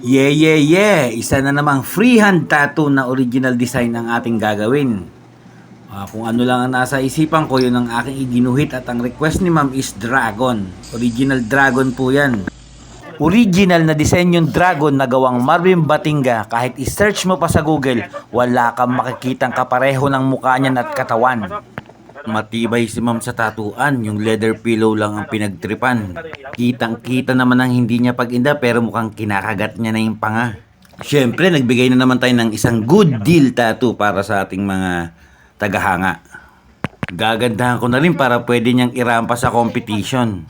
Yeah! Isa na namang freehand tattoo na original design ang ating gagawin. Kung ano lang ang nasa isipan ko, yun ang aking iginuhit at ang request ni ma'am is dragon. Original dragon po yan. Original na disenyong dragon na gawang Marvin Batinga. Kahit i-search mo pa sa Google, wala kang makikitang kapareho ng mukha niyan at katawan. Matibay si ma'am sa tatuan, yung leather pillow lang ang pinagtripan. Kitang-kita naman ang hindi niya pag-inda pero mukhang kinakagat niya na yung panga. Siyempre, nagbigay na naman tayo ng isang good deal tattoo para sa ating mga tagahanga. Gagandahan ko na rin para pwede niyang irampa sa competition.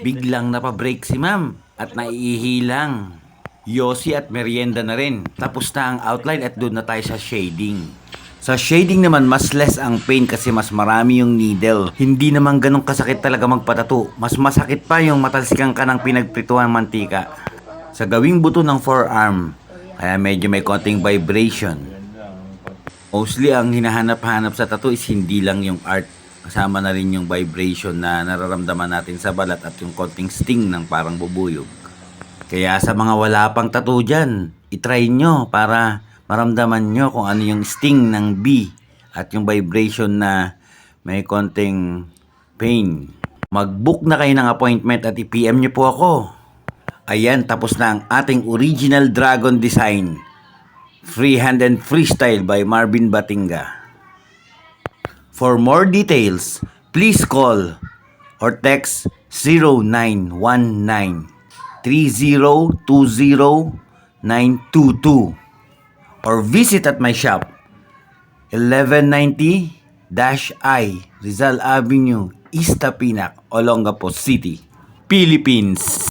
Biglang napabreak si ma'am at naiihilang. Yosi at merienda na rin. Tapos na ang outline at doon na tayo sa shading. Sa shading naman, mas less ang pain kasi mas marami yung needle. Hindi naman ganun kasakit talaga magpatato. Mas masakit pa yung matalsikan ka ng pinagprituhan mantika. Sa gawing buto ng forearm, kaya medyo may konting vibration. Mostly ang hinahanap-hanap sa tattoo is hindi lang yung art. Kasama na rin yung vibration na nararamdaman natin sa balat at yung konting sting ng parang bubuyog. Kaya sa mga wala pang tattoo dyan, itry nyo para maramdaman nyo kung ano yung sting ng bee at yung vibration na may konting pain. Mag-book na kayo ng appointment at i-PM nyo po ako. Ayan, tapos na ang ating original dragon design. Freehand and Freestyle by Marvin Batinga. For more details, please call or text 0919 3020 922 or visit at my shop 1190-I Rizal Avenue, East Tapinac, Olongapo City, Philippines.